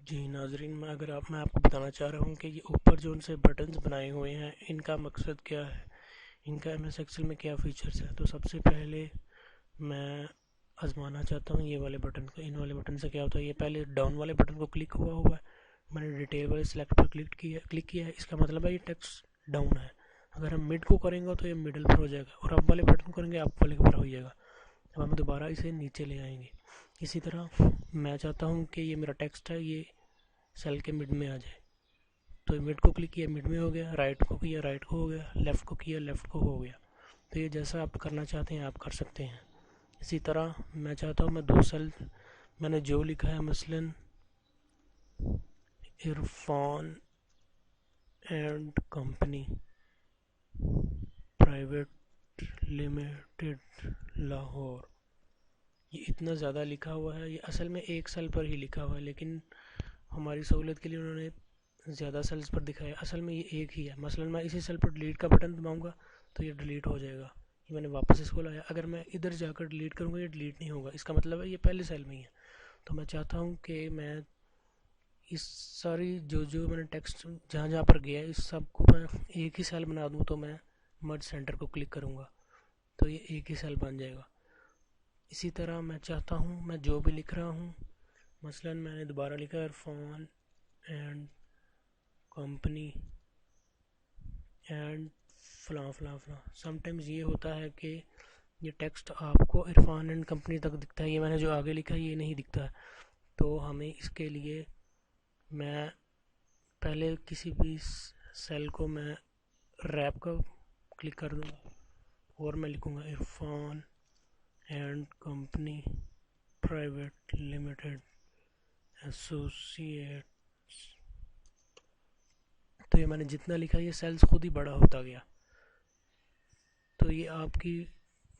जी नाजरीन, मैं आपको बताना चाह रहा हूँ कि ये ऊपर जो उनसे बटन्स बनाए हुए हैं इनका मकसद क्या है, इनका एमएस एक्सेल में क्या फ़ीचर्स है। तो सबसे पहले मैं आजमाना चाहता हूँ ये वाले बटन को। इन वाले बटन से क्या होता है, ये पहले डाउन वाले बटन को क्लिक हुआ हुआ है, मैंने डिटेल वाले सेलेक्ट पर क्लिक किया है। इसका मतलब है ये टेक्स्ट डाउन है। अगर हम मिड को करेंगे तो ये मिडल पर हो जाएगा, और अप वाले बटन को करेंगे अप वाले के ऊपर हो जाएगा। अब हम दोबारा इसे नीचे ले आएंगे। इसी तरह मैं चाहता हूँ कि ये मेरा टेक्स्ट है, ये सेल के मिड में आ जाए। तो मिड को क्लिक किया, मिड में हो गया। राइट को किया, राइट को हो गया। लेफ़्ट को किया, लेफ़्ट को हो गया। तो ये जैसा आप करना चाहते हैं आप कर सकते हैं। इसी तरह मैं चाहता हूँ मैं दो सेल, मैंने जो लिखा है मसलन Irfan and company private limited Lahore, ये इतना ज़्यादा लिखा हुआ है। ये असल में एक सेल पर ही लिखा हुआ है, लेकिन हमारी सहूलियत के लिए उन्होंने ज़्यादा सेल्स पर दिखाया। असल में ये एक ही है। मसलन मैं इसी सेल पर डिलीट का बटन दबाऊंगा तो ये डिलीट हो जाएगा। ये मैंने वापस इसको लाया, अगर मैं इधर जाकर डिलीट करूँगा ये डिलीट नहीं होगा। इसका मतलब है ये पहले सेल में ही है। तो मैं चाहता हूँ कि मैं इस सारी जो जो मैंने टेक्स्ट जहाँ जहाँ पर गया इस सब को मैं एक ही सेल बना दूँ। तो मैं मर्ज सेंटर को क्लिक करूँगा तो ये एक ही सेल बन जाएगा। इसी तरह मैं चाहता हूँ मैं जो भी लिख रहा हूँ, मसलन मैंने दोबारा लिखा इरफान एंड कंपनी एंड फलां फलां फलां। समटाइम्स ये होता है कि ये टेक्स्ट आपको इरफान एंड कंपनी तक दिखता है, ये मैंने जो आगे लिखा है ये नहीं दिखता है। तो हमें इसके लिए मैं पहले किसी भी सेल को मैं रैप का क्लिक कर दूंगा और मैं लिखूंगा Irfan and company private limited associate. तो ये मैंने जितना लिखा ये सेल्स खुद ही बड़ा होता गया। तो ये आपकी,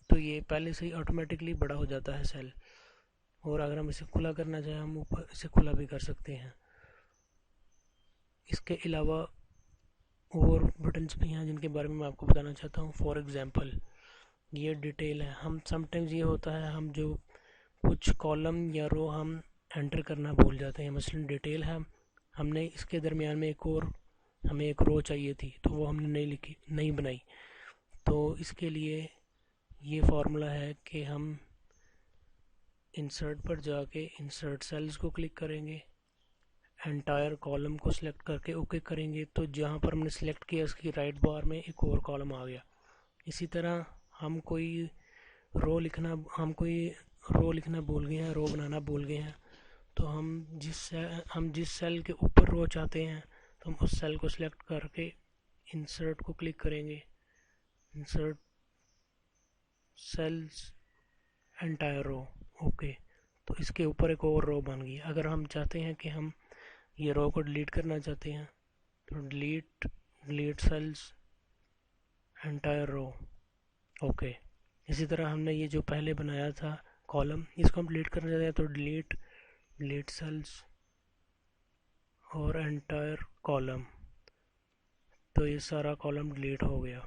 तो ये पहले से ही ऑटोमेटिकली बड़ा हो जाता है सेल। और अगर हम इसे खुला करना चाहें हम ऊपर इसे खुला भी कर सकते हैं। इसके अलावा और बटन्स भी हैं जिनके बारे में मैं आपको बताना चाहता हूँ। फॉर एग्जांपल ये डिटेल है। हम समटाइम्स ये होता है हम जो कुछ कॉलम या रो हम एंटर करना भूल जाते हैं। मसलन डिटेल है, हमने इसके दरमियान में एक और हमें एक रो चाहिए थी तो वो हमने नहीं लिखी, नहीं बनाई। तो इसके लिए ये फार्मूला है कि हम इंसर्ट पर जाके इंसर्ट सेल्स को क्लिक करेंगे, एंटायर कॉलम को सिलेक्ट करके ओके करेंगे तो जहाँ पर हमने सिलेक्ट किया उसकी राइट बार में एक और कॉलम आ गया। इसी तरह हम कोई रो लिखना भूल गए हैं, रो बनाना भूल गए हैं, तो हम जिस सेल के ऊपर रो चाहते हैं तो हम उस सेल को सिलेक्ट करके इंसर्ट को क्लिक करेंगे, insert cells entire row, okay. तो इसके ऊपर एक और रो बन गई। अगर हम चाहते हैं कि हम ये रो को डिलीट करना चाहते हैं तो delete cells entire row, okay. इसी तरह हमने ये जो पहले बनाया था कॉलम, इसको हम डिलीट करना चाहते हैं तो डिलीट सेल्स और एंटायर कॉलम। तो ये सारा कॉलम डिलीट हो गया।